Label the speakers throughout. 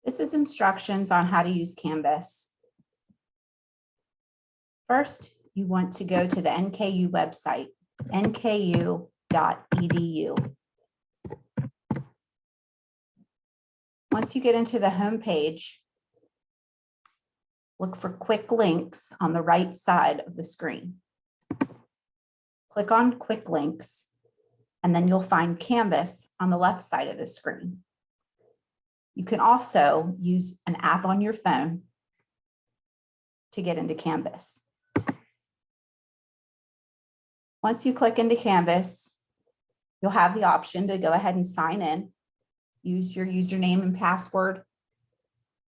Speaker 1: This is instructions on how to use Canvas. First, you want to go to the NKU website, nku.edu. Once you get into the home page, look for quick links on the right side of the screen. Click on quick links, and then you'll find Canvas on the left side of the screen. You can also use an app on your phone to get into Canvas. Once you click into Canvas, you'll have the option to go ahead and sign in, use your username and password,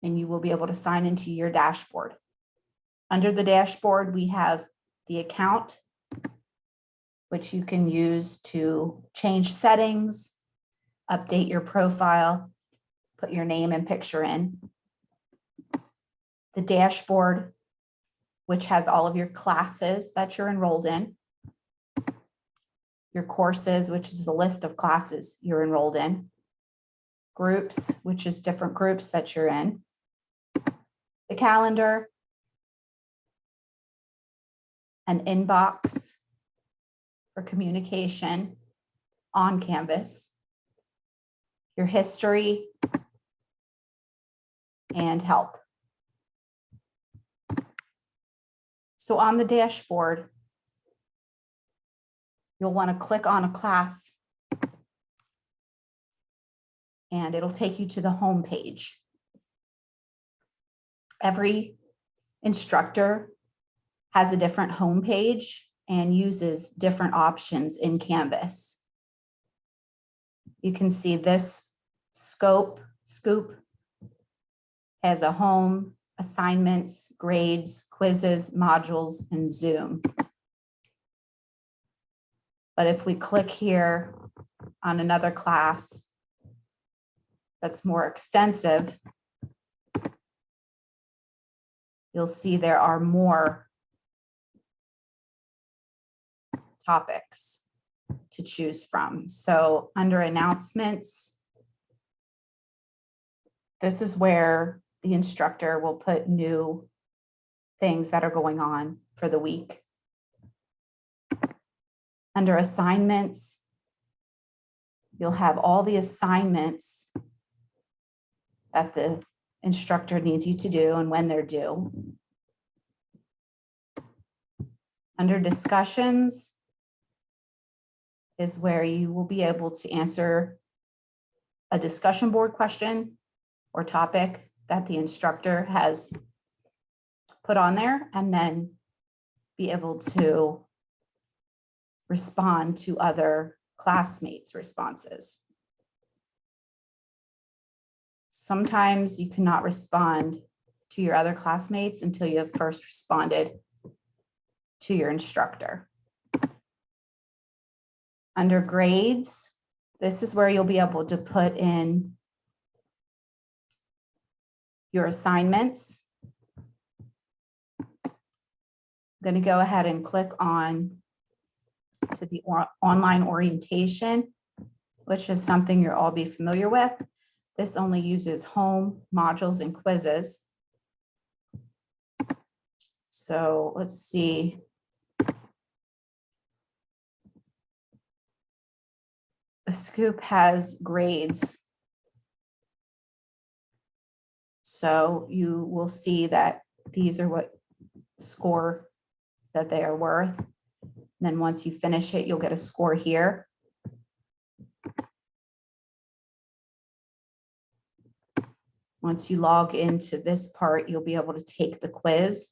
Speaker 1: and you will be able to sign into your dashboard. Under the dashboard, we have the account, which you can use to change settings, update your profile, put your name and picture in. The dashboard, which has all of your classes that you're enrolled in. Your courses, which is the list of classes you're enrolled in. Groups, which is different groups that you're in. The calendar. An inbox for communication on Canvas. Your history and help. So on the dashboard, you'll want to click on a class and it'll take you to the home page. Every instructor has a different home page and uses different options in Canvas. You can see this scoop has a home, assignments, grades, quizzes, modules, and Zoom. But if we click here on another class that's more extensive, you'll see there are more topics to choose from. So under announcements, this is where the instructor will put new things that are going on for the week. Under assignments, you'll have all the assignments that the instructor needs you to do and when they're due. Under discussions is where you will be able to answer a discussion board question or topic that the instructor has put on there, and then be able to respond to other classmates' responses. Sometimes you cannot respond to your other classmates until you have first responded to your instructor. Under grades, this is where you'll be able to put in your assignments. I'm going to go ahead and click on to the online orientation, which is something you'll all be familiar with. This only uses home, modules, and quizzes. So let's see. The Scoop has grades. So you will see that these are what score that they are worth. And then once you finish it, you'll get a score here. Once you log into this part, you'll be able to take the quiz.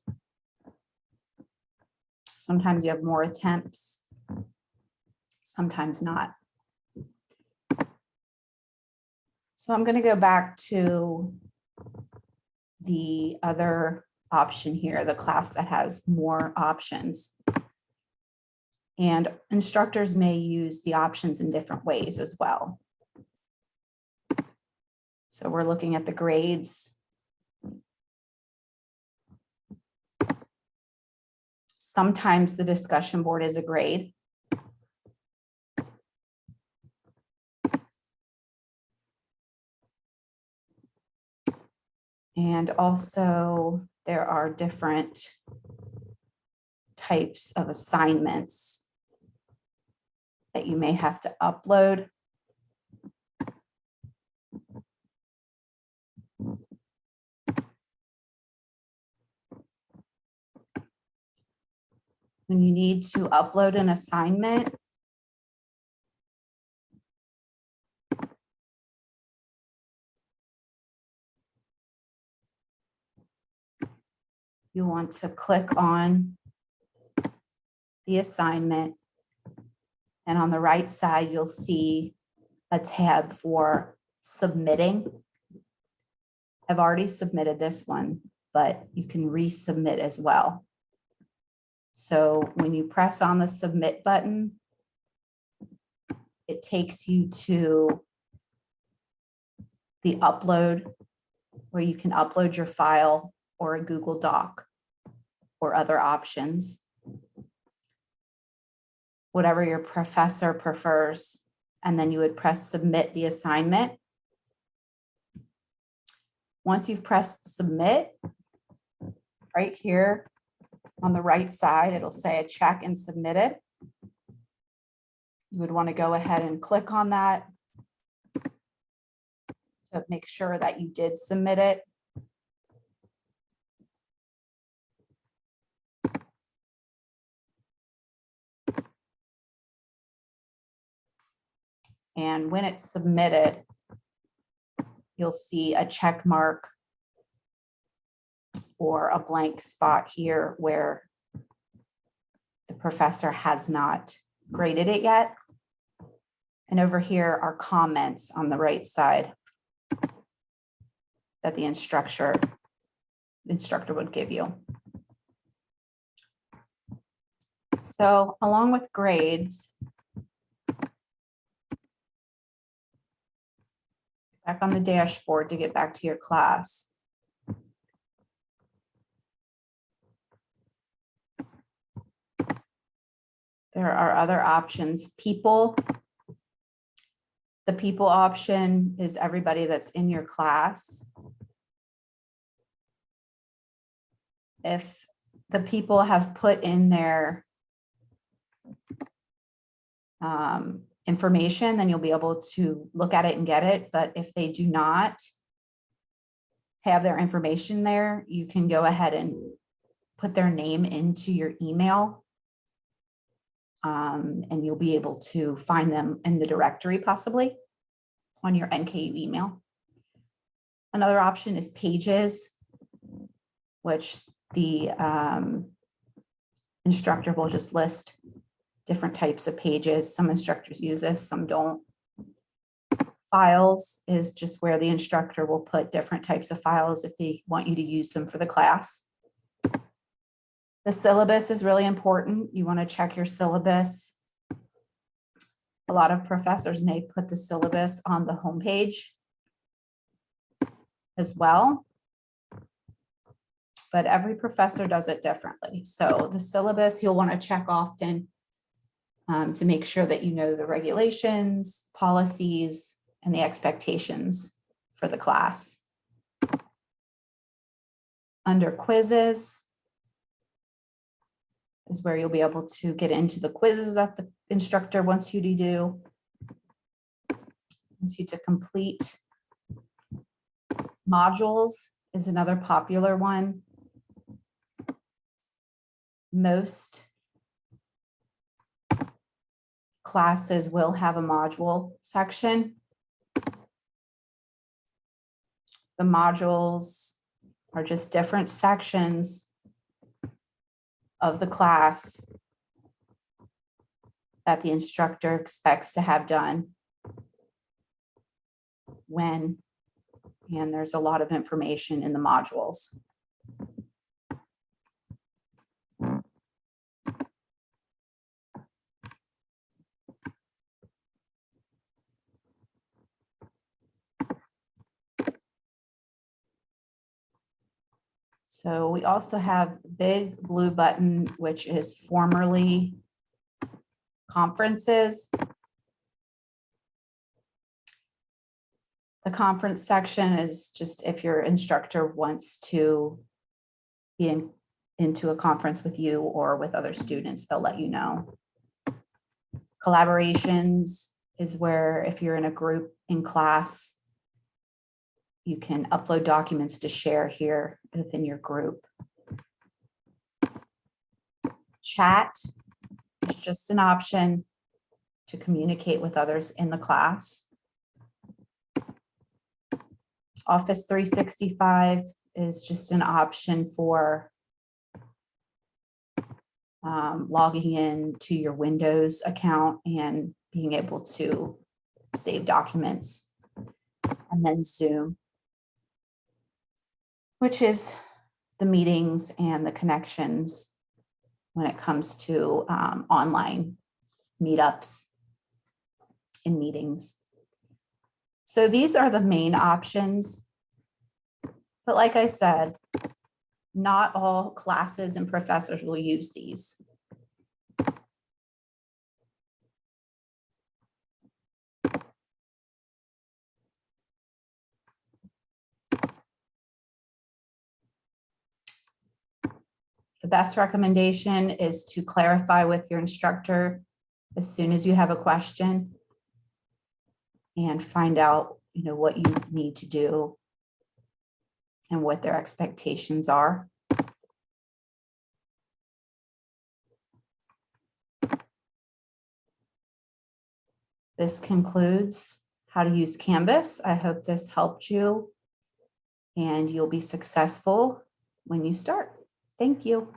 Speaker 1: Sometimes you have more attempts, sometimes not. So I'm going to go back to the other option here, the class that has more options. And instructors may use the options in different ways as well. So we're looking at the grades. Sometimes the discussion board is a grade. And also there are different types of assignments that you may have to upload. When you need to upload an assignment, you want to click on the assignment, and on the right side, you'll see a tab for submitting. I've already submitted this one, but you can resubmit as well. So when you press on the submit button, it takes you to the upload, where you can upload your file or a Google Doc or other options, whatever your professor prefers. And then you would press submit the assignment. Once you've pressed submit, right here on the right side, it'll say a check and submit it. You would want to go ahead and click on that to make sure that you did submit it. And when it's submitted, you'll see a check mark or a blank spot here where the professor has not graded it yet. And over here are comments on the right side that the instructor would give you. So along with grades, back on the dashboard to get back to your class. There are other options. People. The people option is everybody that's in your class. If the people have put in their information, then you'll be able to look at it and get it. But if they do not have their information there, you can go ahead and put their name into your email. And you'll be able to find them in the directory, possibly on your NKU email. Another option is pages, which the instructor will just list different types of pages. Some instructors use this, some don't. Files is just where the instructor will put different types of files if they want you to use them for the class. The syllabus is really important. You want to check your syllabus. A lot of professors may put the syllabus on the homepage as well, but every professor does it differently. So the syllabus you'll want to check often to make sure that you know the regulations, policies, and the expectations for the class. Under quizzes is where you'll be able to get into the quizzes that the instructor wants you to do. Wants you to complete. Modules is another popular one. Most classes will have a module section. The modules are just different sections of the class that the instructor expects to have done when, and there's a lot of information in the modules. So we also have big blue button, which is formerly conferences. The conference section is just if your instructor wants to be into a conference with you or with other students, they'll let you know. Collaborations is where if you're in a group in class, you can upload documents to share here within your group. Chat is just an option to communicate with others in the class. Office 365 is just an option for logging in to your Windows account and being able to save documents. And then Zoom, which is the meetings and the connections when it comes to online meetups and meetings. So these are the main options. But like I said, not all classes and professors will use these. The best recommendation is to clarify with your instructor as soon as you have a question and find out, what you need to do and what their expectations are. This concludes how to use Canvas. I hope this helped you and you'll be successful when you start. Thank you.